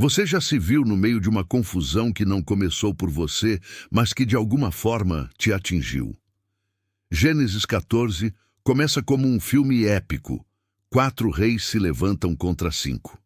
Você já se viu no meio de uma confusão que não começou por você, mas que de alguma forma te atingiu? Gênesis 14 começa como um filme épico. 4 reis se levantam contra 5.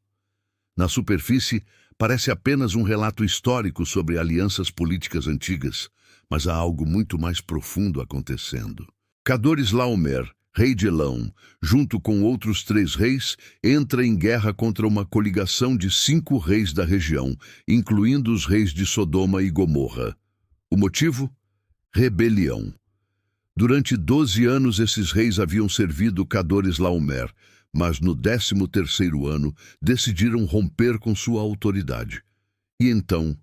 Na superfície, parece apenas um relato histórico sobre alianças políticas antigas, mas há algo muito mais profundo acontecendo. Cadores-Laomer, rei de Elão, junto com outros 3 reis, entra em guerra contra uma coligação de 5 reis da região, incluindo os reis de Sodoma e Gomorra. O motivo? Rebelião. Durante 12 anos esses reis haviam servido Cadores-Laomer, mas no 13º ano decidiram romper com sua autoridade. E então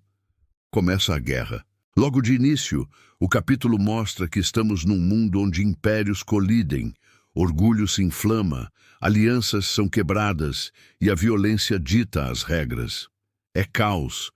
começa a guerra. Logo de início, o capítulo mostra que estamos num mundo onde impérios colidem, orgulho se inflama, alianças são quebradas e a violência dita as regras. É caos,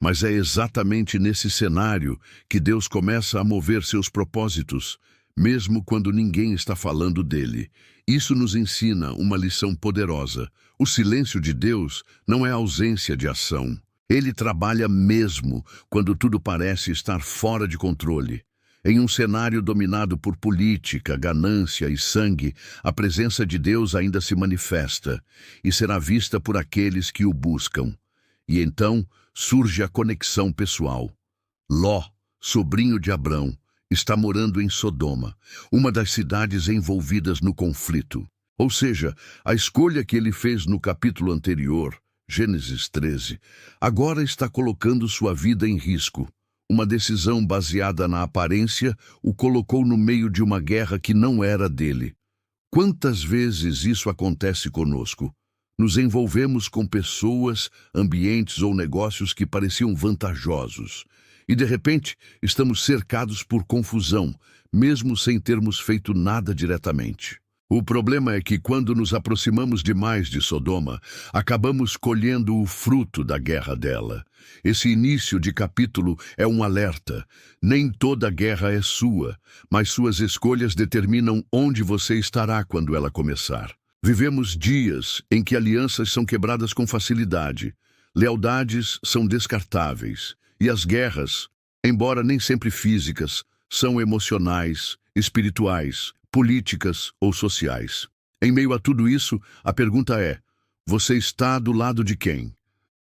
mas é exatamente nesse cenário que Deus começa a mover seus propósitos, mesmo quando ninguém está falando dele. Isso nos ensina uma lição poderosa. O silêncio de Deus não é ausência de ação. Ele trabalha mesmo quando tudo parece estar fora de controle. Em um cenário dominado por política, ganância e sangue, a presença de Deus ainda se manifesta e será vista por aqueles que o buscam. E então surge a conexão pessoal. Ló, sobrinho de Abrão, está morando em Sodoma, uma das cidades envolvidas no conflito. Ou seja, a escolha que ele fez no capítulo anterior, Gênesis 13, agora está colocando sua vida em risco. Uma decisão baseada na aparência o colocou no meio de uma guerra que não era dele. Quantas vezes isso acontece conosco? Nos envolvemos com pessoas, ambientes ou negócios que pareciam vantajosos. E, de repente, estamos cercados por confusão, mesmo sem termos feito nada diretamente. O problema é que, quando nos aproximamos demais de Sodoma, acabamos colhendo o fruto da guerra dela. Esse início de capítulo é um alerta. Nem toda guerra é sua, mas suas escolhas determinam onde você estará quando ela começar. Vivemos dias em que alianças são quebradas com facilidade, lealdades são descartáveis. E as guerras, embora nem sempre físicas, são emocionais, espirituais, políticas ou sociais. Em meio a tudo isso, a pergunta é: você está do lado de quem?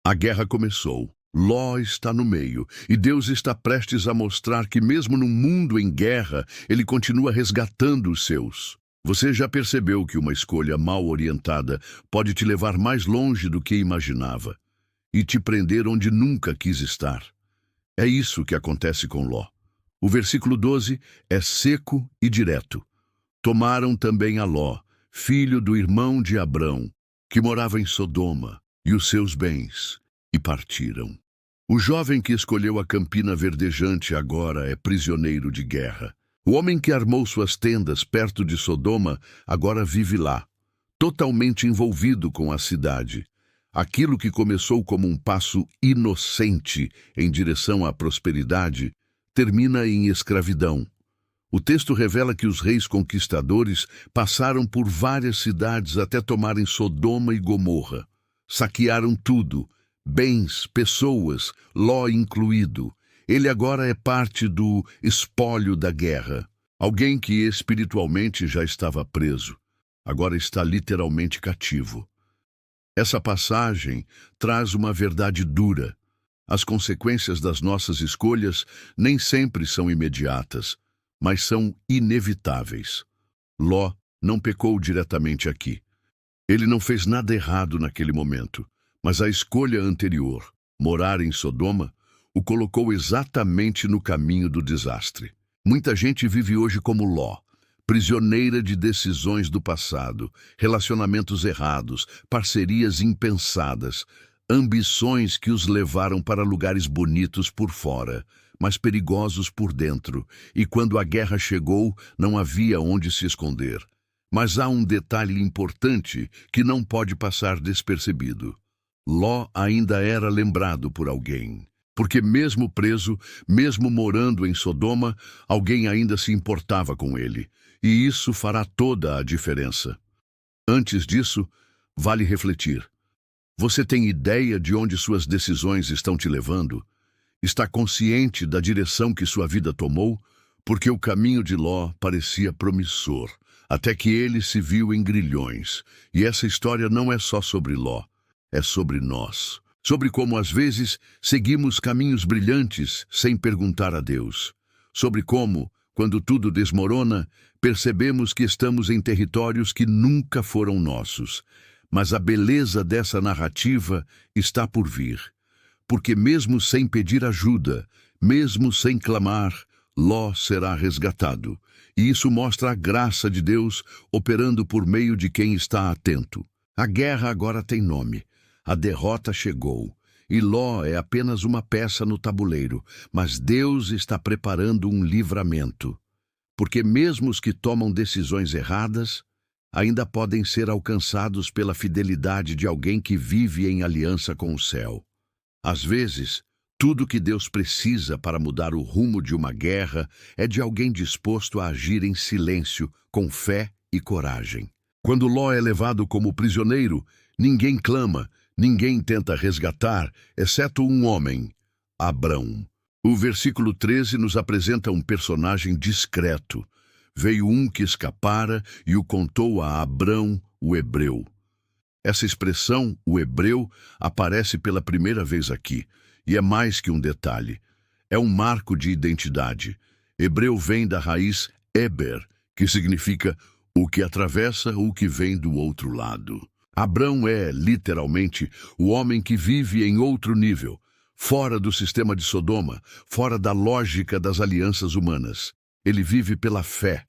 A guerra começou. Ló está no meio, e Deus está prestes a mostrar que mesmo num mundo em guerra, ele continua resgatando os seus. Você já percebeu que uma escolha mal orientada pode te levar mais longe do que imaginava e te prender onde nunca quis estar? É isso que acontece com Ló. O versículo 12 é seco e direto. Tomaram também a Ló, filho do irmão de Abrão, que morava em Sodoma, e os seus bens, e partiram. O jovem que escolheu a campina verdejante agora é prisioneiro de guerra. O homem que armou suas tendas perto de Sodoma agora vive lá, totalmente envolvido com a cidade. Aquilo que começou como um passo inocente em direção à prosperidade termina em escravidão. O texto revela que os reis conquistadores passaram por várias cidades até tomarem Sodoma e Gomorra. Saquearam tudo, bens, pessoas, Ló incluído. Ele agora é parte do espólio da guerra. Alguém que espiritualmente já estava preso, agora está literalmente cativo. Essa passagem traz uma verdade dura. As consequências das nossas escolhas nem sempre são imediatas, mas são inevitáveis. Ló não pecou diretamente aqui. Ele não fez nada errado naquele momento, mas a escolha anterior, morar em Sodoma, o colocou exatamente no caminho do desastre. Muita gente vive hoje como Ló, prisioneira de decisões do passado, relacionamentos errados, parcerias impensadas, ambições que os levaram para lugares bonitos por fora, mas perigosos por dentro, e quando a guerra chegou, não havia onde se esconder. Mas há um detalhe importante que não pode passar despercebido. Ló ainda era lembrado por alguém. Porque mesmo preso, mesmo morando em Sodoma, alguém ainda se importava com ele. E isso fará toda a diferença. Antes disso, vale refletir. Você tem ideia de onde suas decisões estão te levando? Está consciente da direção que sua vida tomou? Porque o caminho de Ló parecia promissor, até que ele se viu em grilhões. E essa história não é só sobre Ló, é sobre nós. Sobre como, às vezes, seguimos caminhos brilhantes sem perguntar a Deus. Sobre como, quando tudo desmorona, percebemos que estamos em territórios que nunca foram nossos. Mas a beleza dessa narrativa está por vir. Porque mesmo sem pedir ajuda, mesmo sem clamar, Ló será resgatado. E isso mostra a graça de Deus operando por meio de quem está atento. A guerra agora tem nome. A derrota chegou. E Ló é apenas uma peça no tabuleiro, mas Deus está preparando um livramento. Porque mesmo os que tomam decisões erradas, ainda podem ser alcançados pela fidelidade de alguém que vive em aliança com o céu. Às vezes, tudo que Deus precisa para mudar o rumo de uma guerra é de alguém disposto a agir em silêncio, com fé e coragem. Quando Ló é levado como prisioneiro, ninguém clama, ninguém tenta resgatar, exceto um homem, Abrão. O versículo 13 nos apresenta um personagem discreto. Veio um que escapara e o contou a Abrão, o hebreu. Essa expressão, o hebreu, aparece pela primeira vez aqui, e é mais que um detalhe. É um marco de identidade. Hebreu vem da raiz Eber, que significa o que atravessa o que vem do outro lado. Abrão é, literalmente, o homem que vive em outro nível, fora do sistema de Sodoma, fora da lógica das alianças humanas. Ele vive pela fé.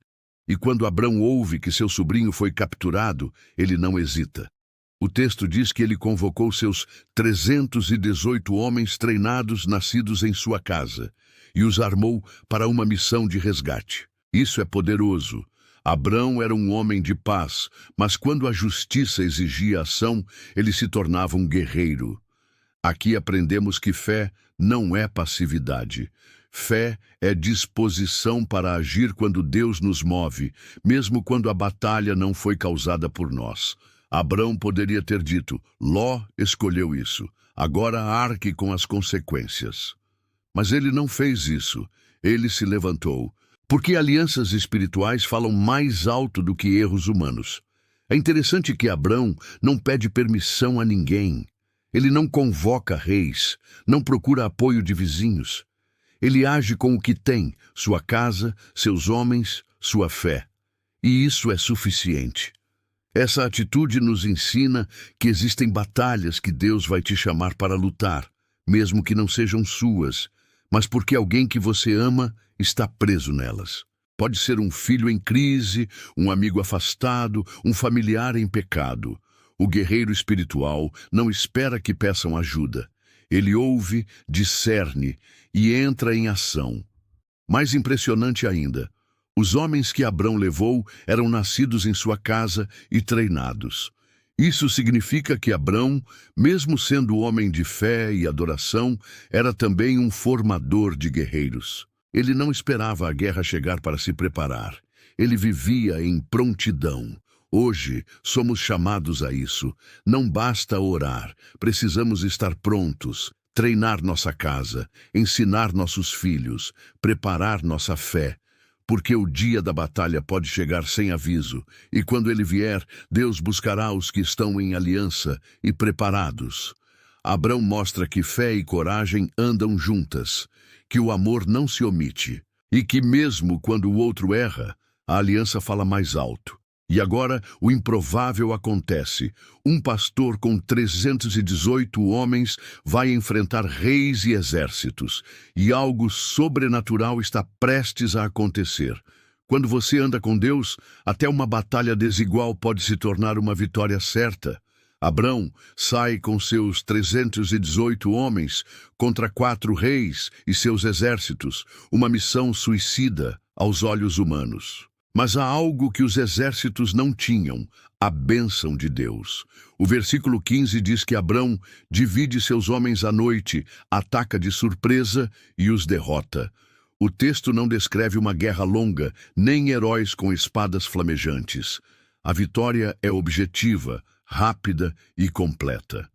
E quando Abrão ouve que seu sobrinho foi capturado, ele não hesita. O texto diz que ele convocou seus 318 homens treinados nascidos em sua casa e os armou para uma missão de resgate. Isso é poderoso. Abrão era um homem de paz, mas quando a justiça exigia ação, ele se tornava um guerreiro. Aqui aprendemos que fé não é passividade. Fé é disposição para agir quando Deus nos move, mesmo quando a batalha não foi causada por nós. Abrão poderia ter dito, Ló escolheu isso, agora arque com as consequências. Mas ele não fez isso, ele se levantou, porque alianças espirituais falam mais alto do que erros humanos. É interessante que Abrão não pede permissão a ninguém. Ele não convoca reis, não procura apoio de vizinhos. Ele age com o que tem, sua casa, seus homens, sua fé. E isso é suficiente. Essa atitude nos ensina que existem batalhas que Deus vai te chamar para lutar, mesmo que não sejam suas, mas porque alguém que você ama está preso nelas. Pode ser um filho em crise, um amigo afastado, um familiar em pecado. O guerreiro espiritual não espera que peçam ajuda. Ele ouve, discerne e entra em ação. Mais impressionante ainda, os homens que Abrão levou eram nascidos em sua casa e treinados. Isso significa que Abrão, mesmo sendo homem de fé e adoração, era também um formador de guerreiros. Ele não esperava a guerra chegar para se preparar. Ele vivia em prontidão. Hoje, somos chamados a isso. Não basta orar, precisamos estar prontos, treinar nossa casa, ensinar nossos filhos, preparar nossa fé. Porque o dia da batalha pode chegar sem aviso, e quando ele vier, Deus buscará os que estão em aliança e preparados. Abrão mostra que fé e coragem andam juntas, que o amor não se omite, e que mesmo quando o outro erra, a aliança fala mais alto. E agora o improvável acontece. Um pastor com 318 homens vai enfrentar reis e exércitos, e algo sobrenatural está prestes a acontecer. Quando você anda com Deus, até uma batalha desigual pode se tornar uma vitória certa. Abrão sai com seus 318 homens contra 4 reis e seus exércitos, uma missão suicida aos olhos humanos. Mas há algo que os exércitos não tinham, a bênção de Deus. O versículo 15 diz que Abrão divide seus homens à noite, ataca de surpresa e os derrota. O texto não descreve uma guerra longa, nem heróis com espadas flamejantes. A vitória é objetiva, rápida e completa.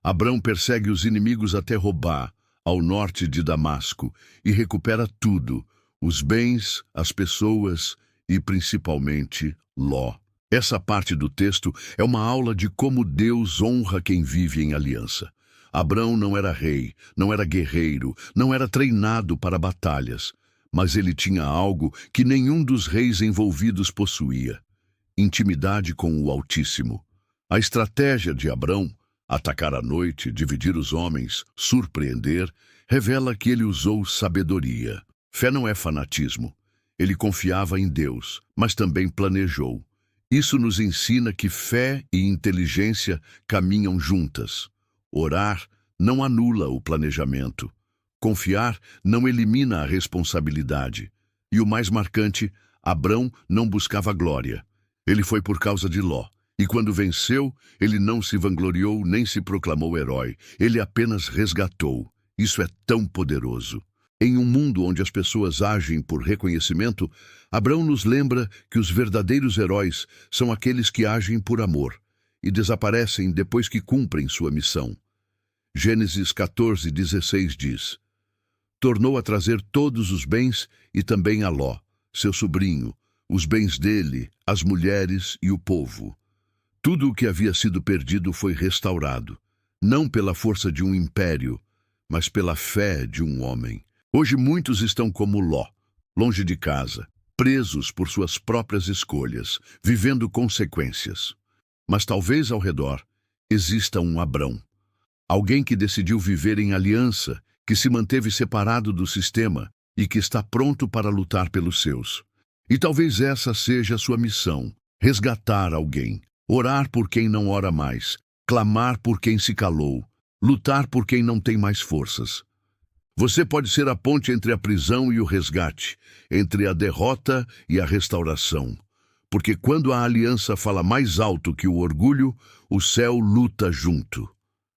Abrão persegue os inimigos até Robá, ao norte de Damasco, e recupera tudo, os bens, as pessoas e, principalmente, Ló. Essa parte do texto é uma aula de como Deus honra quem vive em aliança. Abrão não era rei, não era guerreiro, não era treinado para batalhas, mas ele tinha algo que nenhum dos reis envolvidos possuía: intimidade com o Altíssimo. A estratégia de Abrão, atacar à noite, dividir os homens, surpreender, revela que ele usou sabedoria. Fé não é fanatismo. Ele confiava em Deus, mas também planejou. Isso nos ensina que fé e inteligência caminham juntas. Orar não anula o planejamento. Confiar não elimina a responsabilidade. E o mais marcante, Abrão não buscava glória. Ele foi por causa de Ló. E quando venceu, ele não se vangloriou nem se proclamou herói. Ele apenas resgatou. Isso é tão poderoso. Em um mundo onde as pessoas agem por reconhecimento, Abrão nos lembra que os verdadeiros heróis são aqueles que agem por amor e desaparecem depois que cumprem sua missão. Gênesis 14:16 diz: tornou a trazer todos os bens e também a Ló, seu sobrinho, os bens dele, as mulheres e o povo. Tudo o que havia sido perdido foi restaurado, não pela força de um império, mas pela fé de um homem. Hoje muitos estão como Ló, longe de casa, presos por suas próprias escolhas, vivendo consequências. Mas talvez ao redor exista um Abrão, alguém que decidiu viver em aliança, que se manteve separado do sistema e que está pronto para lutar pelos seus. E talvez essa seja a sua missão: resgatar alguém, orar por quem não ora mais, clamar por quem se calou, lutar por quem não tem mais forças. Você pode ser a ponte entre a prisão e o resgate, entre a derrota e a restauração. Porque quando a aliança fala mais alto que o orgulho, o céu luta junto.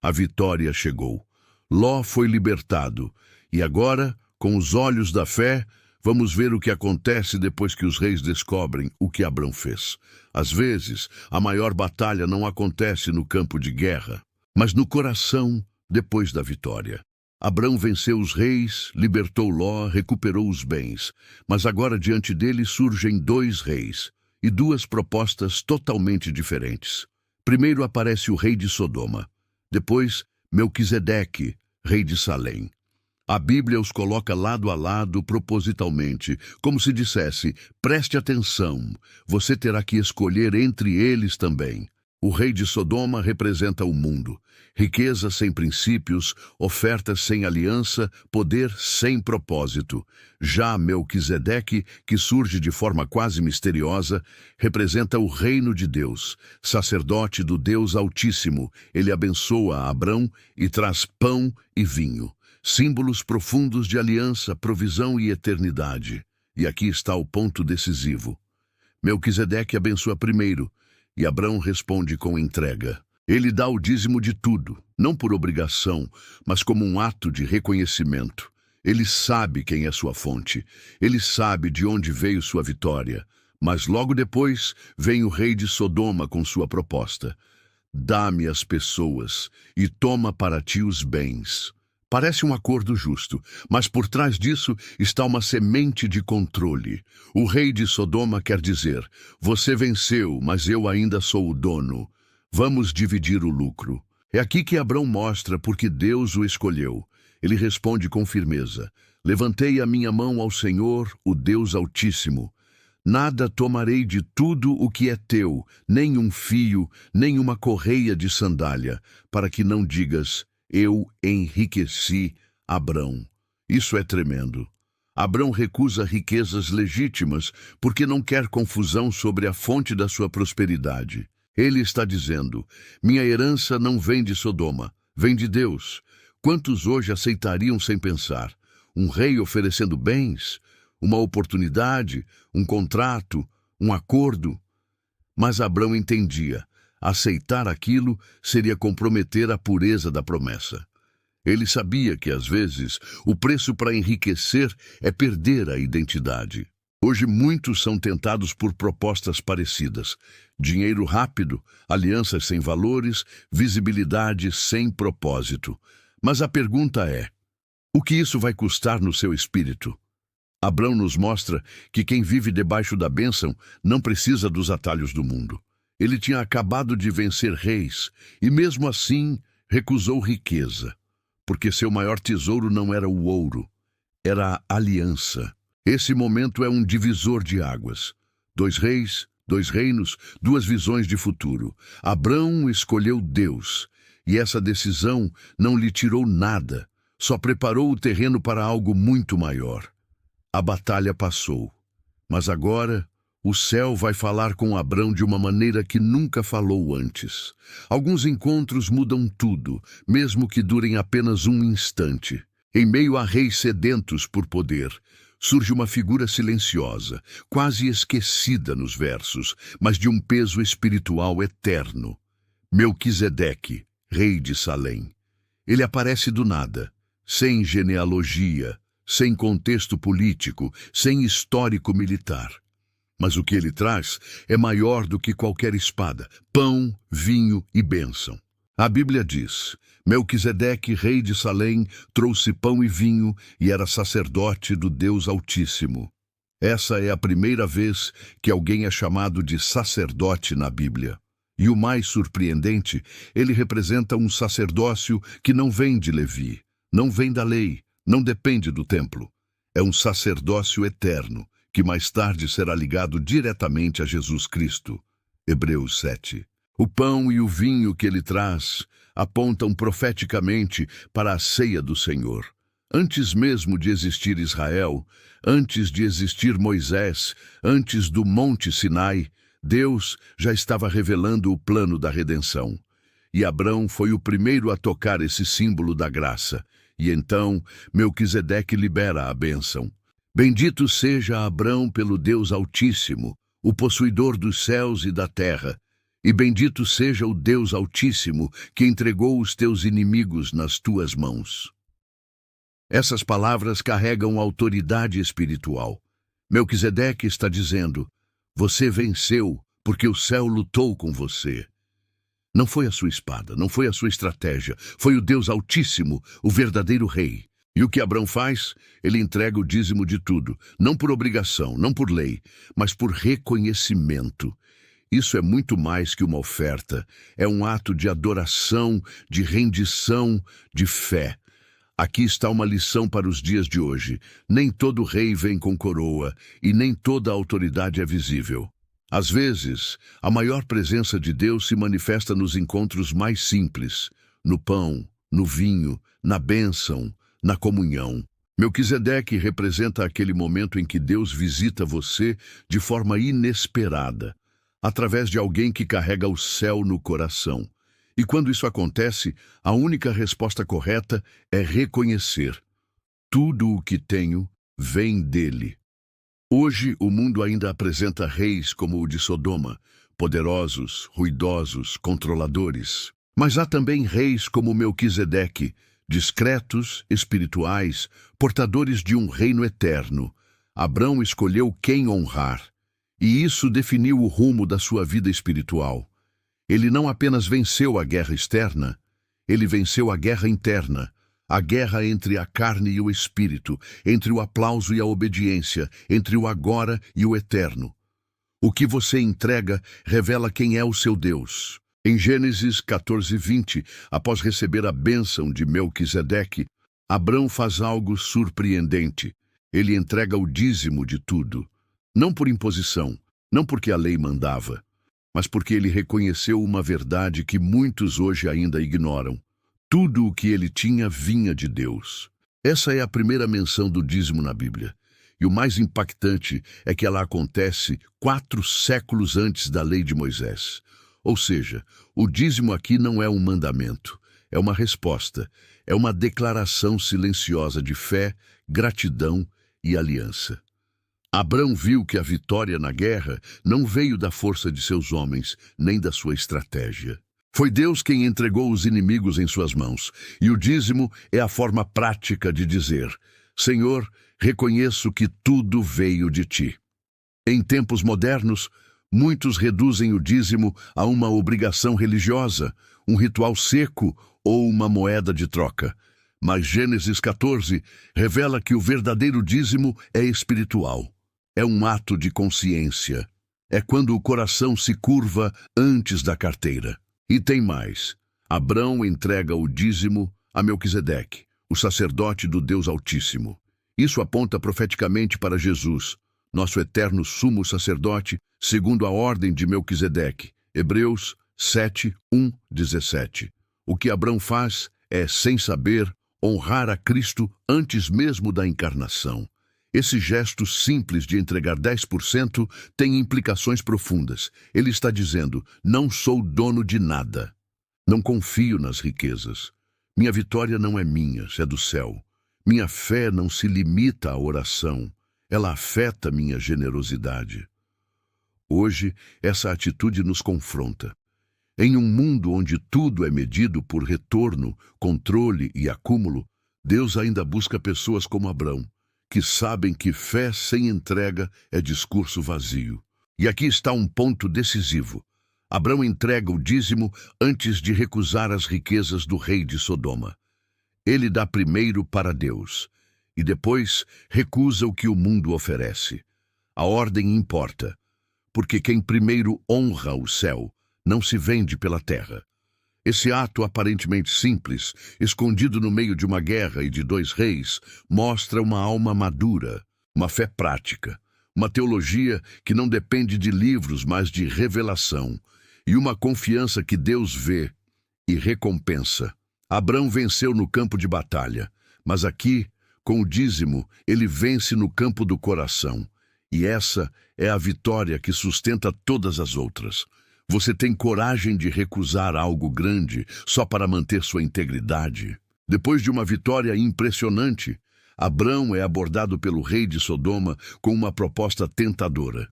A vitória chegou. Ló foi libertado. E agora, com os olhos da fé, vamos ver o que acontece depois que os reis descobrem o que Abrão fez. Às vezes, a maior batalha não acontece no campo de guerra, mas no coração depois da vitória. Abrão venceu os reis, libertou Ló, recuperou os bens. Mas agora diante dele surgem dois reis e duas propostas totalmente diferentes. Primeiro aparece o rei de Sodoma. Depois, Melquisedeque, rei de Salém. A Bíblia os coloca lado a lado propositalmente, como se dissesse: preste atenção, você terá que escolher entre eles também. O rei de Sodoma representa o mundo. Riqueza sem princípios, ofertas sem aliança, poder sem propósito. Já Melquisedeque, que surge de forma quase misteriosa, representa o reino de Deus, sacerdote do Deus Altíssimo. Ele abençoa Abrão e traz pão e vinho, símbolos profundos de aliança, provisão e eternidade. E aqui está o ponto decisivo. Melquisedeque abençoa primeiro, e Abrão responde com entrega. Ele dá o dízimo de tudo, não por obrigação, mas como um ato de reconhecimento. Ele sabe quem é sua fonte, ele sabe de onde veio sua vitória. Mas logo depois vem o rei de Sodoma com sua proposta: dá-me as pessoas e toma para ti os bens. Parece um acordo justo, mas por trás disso está uma semente de controle. O rei de Sodoma quer dizer: você venceu, mas eu ainda sou o dono. Vamos dividir o lucro. É aqui que Abrão mostra porque Deus o escolheu. Ele responde com firmeza: levantei a minha mão ao Senhor, o Deus Altíssimo. Nada tomarei de tudo o que é teu, nem um fio, nem uma correia de sandália, para que não digas: eu enriqueci Abrão. Isso é tremendo. Abrão recusa riquezas legítimas porque não quer confusão sobre a fonte da sua prosperidade. Ele está dizendo: minha herança não vem de Sodoma, vem de Deus. Quantos hoje aceitariam sem pensar? Um rei oferecendo bens, uma oportunidade, um contrato, um acordo? Mas Abrão entendia: aceitar aquilo seria comprometer a pureza da promessa. Ele sabia que, às vezes, o preço para enriquecer é perder a identidade. Hoje muitos são tentados por propostas parecidas. Dinheiro rápido, alianças sem valores, visibilidade sem propósito. Mas a pergunta é: o que isso vai custar no seu espírito? Abrão nos mostra que quem vive debaixo da bênção não precisa dos atalhos do mundo. Ele tinha acabado de vencer reis e, mesmo assim, recusou riqueza, porque seu maior tesouro não era o ouro, era a aliança. Esse momento é um divisor de águas. 2 reis, 2 reinos, 2 visões de futuro. Abrão escolheu Deus, e essa decisão não lhe tirou nada, só preparou o terreno para algo muito maior. A batalha passou, mas agora o céu vai falar com Abrão de uma maneira que nunca falou antes. Alguns encontros mudam tudo, mesmo que durem apenas um instante. Em meio a reis sedentos por poder, surge uma figura silenciosa, quase esquecida nos versos, mas de um peso espiritual eterno. Melquisedeque, rei de Salém. Ele aparece do nada, sem genealogia, sem contexto político, sem histórico militar. Mas o que ele traz é maior do que qualquer espada: pão, vinho e bênção. A Bíblia diz: Melquisedeque, rei de Salém, trouxe pão e vinho e era sacerdote do Deus Altíssimo. Essa é a primeira vez que alguém é chamado de sacerdote na Bíblia. E o mais surpreendente, ele representa um sacerdócio que não vem de Levi, não vem da lei, não depende do templo. É um sacerdócio eterno, que mais tarde será ligado diretamente a Jesus Cristo. Hebreus 7. O pão e o vinho que ele traz apontam profeticamente para a ceia do Senhor. Antes mesmo de existir Israel, antes de existir Moisés, antes do Monte Sinai, Deus já estava revelando o plano da redenção. E Abrão foi o primeiro a tocar esse símbolo da graça. E então Melquisedeque libera a bênção. Bendito seja Abrão pelo Deus Altíssimo, o possuidor dos céus e da terra. E bendito seja o Deus Altíssimo, que entregou os teus inimigos nas tuas mãos. Essas palavras carregam autoridade espiritual. Melquisedeque está dizendo: você venceu, porque o céu lutou com você. Não foi a sua espada, não foi a sua estratégia, foi o Deus Altíssimo, o verdadeiro rei. E o que Abrão faz? Ele entrega o dízimo de tudo, não por obrigação, não por lei, mas por reconhecimento. Isso é muito mais que uma oferta, é um ato de adoração, de rendição, de fé. Aqui está uma lição para os dias de hoje. Nem todo rei vem com coroa e nem toda autoridade é visível. Às vezes, a maior presença de Deus se manifesta nos encontros mais simples, no pão, no vinho, na bênção, na comunhão. Melquisedeque representa aquele momento em que Deus visita você de forma inesperada, através de alguém que carrega o céu no coração. E quando isso acontece, a única resposta correta é reconhecer: tudo o que tenho vem dele. Hoje, o mundo ainda apresenta reis como o de Sodoma, poderosos, ruidosos, controladores. Mas há também reis como Melquisedeque, discretos, espirituais, portadores de um reino eterno. Abrão escolheu quem honrar, e isso definiu o rumo da sua vida espiritual. Ele não apenas venceu a guerra externa, ele venceu a guerra interna, a guerra entre a carne e o espírito, entre o aplauso e a obediência, entre o agora e o eterno. O que você entrega revela quem é o seu Deus. Em Gênesis 14:20, após receber a bênção de Melquisedeque, Abrão faz algo surpreendente. Ele entrega o dízimo de tudo. Não por imposição, não porque a lei mandava, mas porque ele reconheceu uma verdade que muitos hoje ainda ignoram. Tudo o que ele tinha vinha de Deus. Essa é a primeira menção do dízimo na Bíblia. E o mais impactante é que ela acontece 4 séculos antes da lei de Moisés. Ou seja, o dízimo aqui não é um mandamento, é uma resposta, é uma declaração silenciosa de fé, gratidão e aliança. Abrão viu que a vitória na guerra não veio da força de seus homens, nem da sua estratégia. Foi Deus quem entregou os inimigos em suas mãos, e o dízimo é a forma prática de dizer: Senhor, reconheço que tudo veio de ti. Em tempos modernos, muitos reduzem o dízimo a uma obrigação religiosa, um ritual seco ou uma moeda de troca. Mas Gênesis 14 revela que o verdadeiro dízimo é espiritual. É um ato de consciência. É quando o coração se curva antes da carteira. E tem mais. Abrão entrega o dízimo a Melquisedeque, o sacerdote do Deus Altíssimo. Isso aponta profeticamente para Jesus, nosso eterno sumo sacerdote, segundo a ordem de Melquisedeque. Hebreus 7:17. O que Abrão faz é, sem saber, honrar a Cristo antes mesmo da encarnação. Esse gesto simples de entregar 10% tem implicações profundas. Ele está dizendo: não sou dono de nada. Não confio nas riquezas. Minha vitória não é minha, é do céu. Minha fé não se limita à oração. Ela afeta minha generosidade. Hoje, essa atitude nos confronta. Em um mundo onde tudo é medido por retorno, controle e acúmulo, Deus ainda busca pessoas como Abrão, que sabem que fé sem entrega é discurso vazio. E aqui está um ponto decisivo. Abrão entrega o dízimo antes de recusar as riquezas do rei de Sodoma. Ele dá primeiro para Deus, e depois recusa o que o mundo oferece. A ordem importa, porque quem primeiro honra o céu não se vende pela terra. Esse ato aparentemente simples, escondido no meio de uma guerra e de 2 reis, mostra uma alma madura, uma fé prática, uma teologia que não depende de livros, mas de revelação, e uma confiança que Deus vê e recompensa. Abrão venceu no campo de batalha, mas aqui, com o dízimo, ele vence no campo do coração. E essa é a vitória que sustenta todas as outras. Você tem coragem de recusar algo grande só para manter sua integridade? Depois de uma vitória impressionante, Abrão é abordado pelo rei de Sodoma com uma proposta tentadora.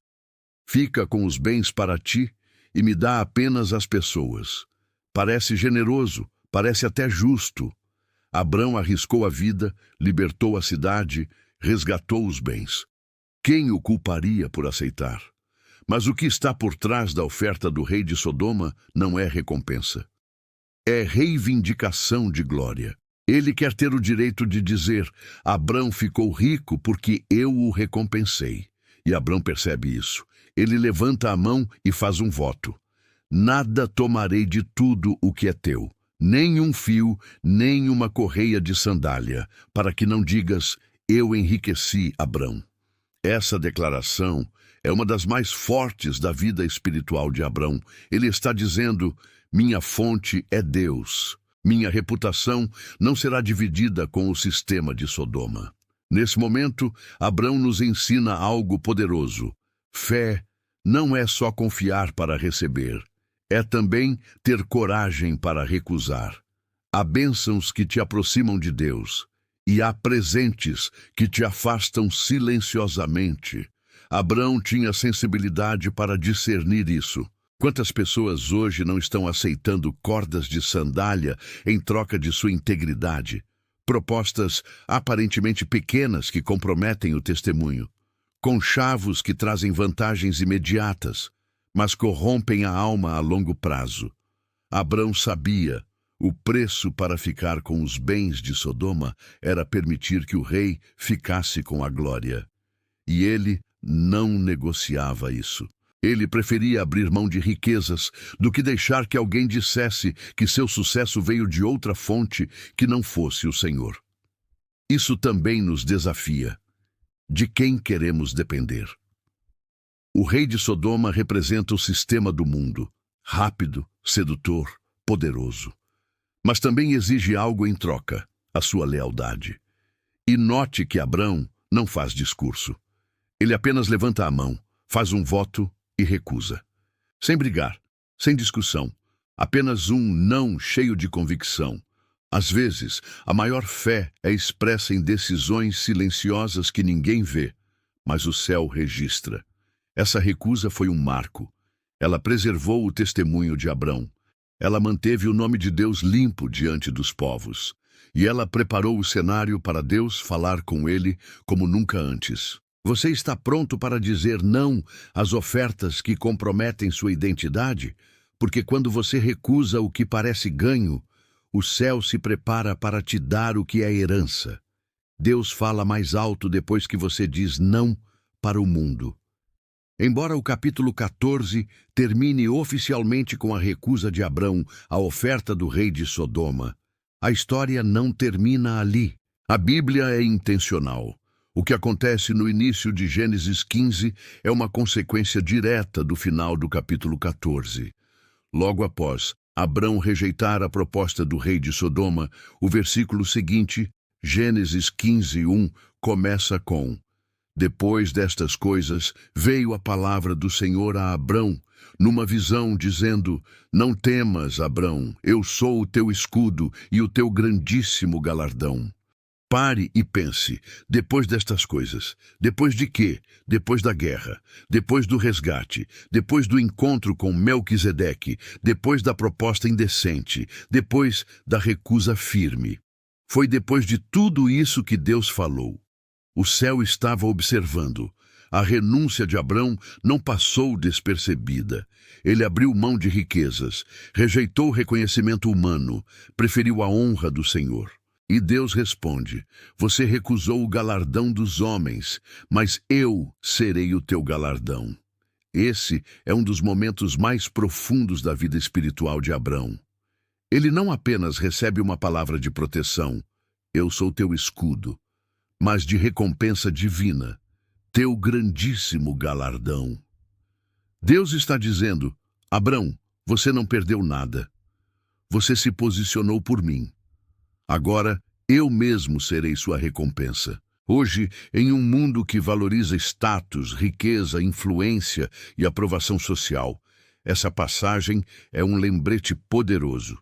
Fica com os bens para ti e me dá apenas as pessoas. Parece generoso, parece até justo. Abrão arriscou a vida, libertou a cidade, resgatou os bens. Quem o culparia por aceitar? Mas o que está por trás da oferta do rei de Sodoma não é recompensa. É reivindicação de glória. Ele quer ter o direito de dizer: Abrão ficou rico porque eu o recompensei. E Abrão percebe isso. Ele levanta a mão e faz um voto: nada tomarei de tudo o que é teu, nem um fio, nem uma correia de sandália, para que não digas: eu enriqueci Abrão. Essa declaração é uma das mais fortes da vida espiritual de Abrão. Ele está dizendo: minha fonte é Deus. Minha reputação não será dividida com o sistema de Sodoma. Nesse momento, Abrão nos ensina algo poderoso. Fé não é só confiar para receber, é também ter coragem para recusar. Há bênçãos que te aproximam de Deus, e há presentes que te afastam silenciosamente. Abrão tinha sensibilidade para discernir isso. Quantas pessoas hoje não estão aceitando cordas de sandália em troca de sua integridade? Propostas aparentemente pequenas que comprometem o testemunho. Conchavos que trazem vantagens imediatas, mas corrompem a alma a longo prazo. Abrão sabia: o preço para ficar com os bens de Sodoma era permitir que o rei ficasse com a glória. E ele não negociava isso. Ele preferia abrir mão de riquezas do que deixar que alguém dissesse que seu sucesso veio de outra fonte que não fosse o Senhor. Isso também nos desafia. De quem queremos depender? O rei de Sodoma representa o sistema do mundo, rápido, sedutor, poderoso. Mas também exige algo em troca: a sua lealdade. E note que Abrão não faz discurso. Ele apenas levanta a mão, faz um voto e recusa. Sem brigar, sem discussão, apenas um não cheio de convicção. Às vezes, a maior fé é expressa em decisões silenciosas que ninguém vê, mas o céu registra. Essa recusa foi um marco. Ela preservou o testemunho de Abrão. Ela manteve o nome de Deus limpo diante dos povos. E ela preparou o cenário para Deus falar com ele como nunca antes. Você está pronto para dizer não às ofertas que comprometem sua identidade? Porque quando você recusa o que parece ganho, o céu se prepara para te dar o que é herança. Deus fala mais alto depois que você diz não para o mundo. Embora o capítulo 14 termine oficialmente com a recusa de Abrão à oferta do rei de Sodoma, a história não termina ali. A Bíblia é intencional. O que acontece no início de Gênesis 15 é uma consequência direta do final do capítulo 14. Logo após Abrão rejeitar a proposta do rei de Sodoma, o versículo seguinte, Gênesis 15:1, começa com: Depois destas coisas, veio a palavra do Senhor a Abrão, numa visão, dizendo: Não temas, Abrão, eu sou o teu escudo e o teu grandíssimo galardão. Pare e pense, depois destas coisas, depois de quê? Depois da guerra, depois do resgate, depois do encontro com Melquisedeque, depois da proposta indecente, depois da recusa firme. Foi depois de tudo isso que Deus falou. O céu estava observando. A renúncia de Abrão não passou despercebida. Ele abriu mão de riquezas, rejeitou o reconhecimento humano, preferiu a honra do Senhor. E Deus responde: Você recusou o galardão dos homens, mas eu serei o teu galardão. Esse é um dos momentos mais profundos da vida espiritual de Abrão. Ele não apenas recebe uma palavra de proteção, eu sou teu escudo, mas de recompensa divina, teu grandíssimo galardão. Deus está dizendo: Abrão, você não perdeu nada. Você se posicionou por mim. Agora, eu mesmo serei sua recompensa. Hoje, em um mundo que valoriza status, riqueza, influência e aprovação social, essa passagem é um lembrete poderoso.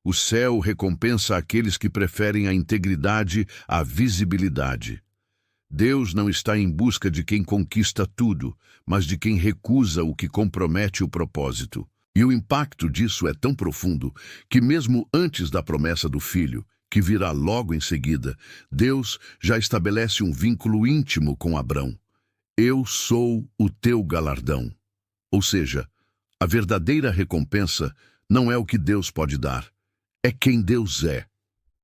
O céu recompensa aqueles que preferem a integridade à visibilidade. Deus não está em busca de quem conquista tudo, mas de quem recusa o que compromete o propósito. E o impacto disso é tão profundo que mesmo antes da promessa do filho, que virá logo em seguida, Deus já estabelece um vínculo íntimo com Abrão. Eu sou o teu galardão. Ou seja, a verdadeira recompensa não é o que Deus pode dar, é quem Deus é.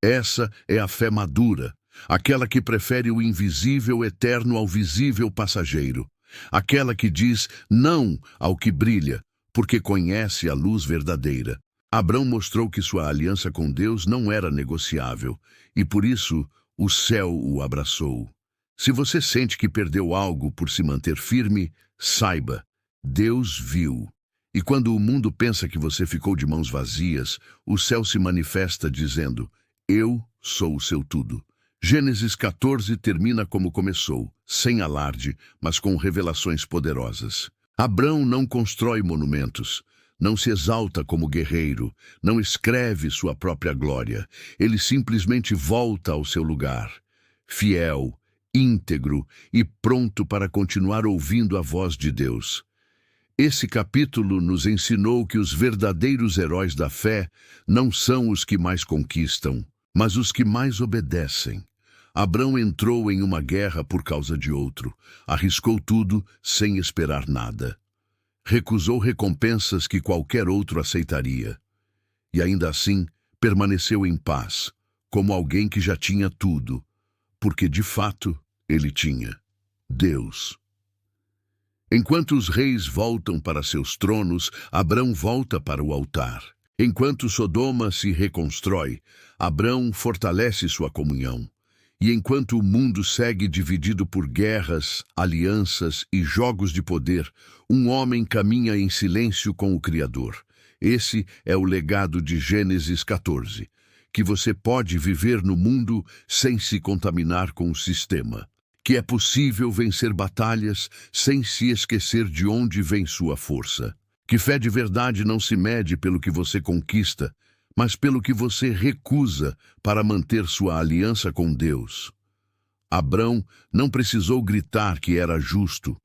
Essa é a fé madura, aquela que prefere o invisível eterno ao visível passageiro, aquela que diz não ao que brilha, porque conhece a luz verdadeira. Abrão mostrou que sua aliança com Deus não era negociável, e por isso o céu o abraçou. Se você sente que perdeu algo por se manter firme, saiba, Deus viu. E quando o mundo pensa que você ficou de mãos vazias, o céu se manifesta dizendo: Eu sou o seu tudo. Gênesis 14 termina como começou, sem alarde, mas com revelações poderosas. Abrão não constrói monumentos, não se exalta como guerreiro, não escreve sua própria glória. Ele simplesmente volta ao seu lugar, fiel, íntegro e pronto para continuar ouvindo a voz de Deus. Esse capítulo nos ensinou que os verdadeiros heróis da fé não são os que mais conquistam, mas os que mais obedecem. Abrão entrou em uma guerra por causa de outro, arriscou tudo sem esperar nada. Recusou recompensas que qualquer outro aceitaria. E ainda assim, permaneceu em paz, como alguém que já tinha tudo, porque de fato ele tinha Deus. Enquanto os reis voltam para seus tronos, Abrão volta para o altar. Enquanto Sodoma se reconstrói, Abrão fortalece sua comunhão. E enquanto o mundo segue dividido por guerras, alianças e jogos de poder, um homem caminha em silêncio com o Criador. Esse é o legado de Gênesis 14, que você pode viver no mundo sem se contaminar com o sistema, que é possível vencer batalhas sem se esquecer de onde vem sua força, que fé de verdade não se mede pelo que você conquista, mas pelo que você recusa para manter sua aliança com Deus. Abrão não precisou gritar que era justo,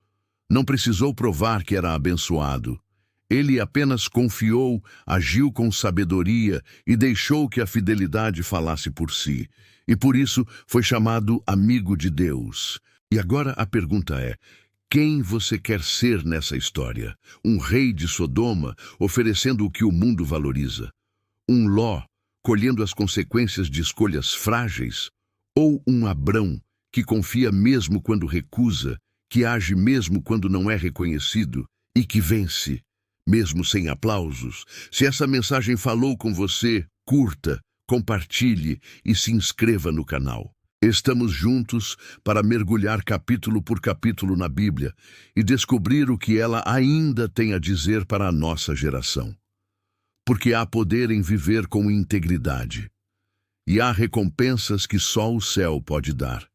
não precisou provar que era abençoado. Ele apenas confiou, agiu com sabedoria e deixou que a fidelidade falasse por si. E por isso foi chamado amigo de Deus. E agora a pergunta é: quem você quer ser nessa história? Um rei de Sodoma, oferecendo o que o mundo valoriza? Um Ló, colhendo as consequências de escolhas frágeis? Ou um Abrão, que confia mesmo quando recusa, que age mesmo quando não é reconhecido e que vence, mesmo sem aplausos? Se essa mensagem falou com você, curta, compartilhe e se inscreva no canal. Estamos juntos para mergulhar capítulo por capítulo na Bíblia e descobrir o que ela ainda tem a dizer para a nossa geração. Porque há poder em viver com integridade. E há recompensas que só o céu pode dar.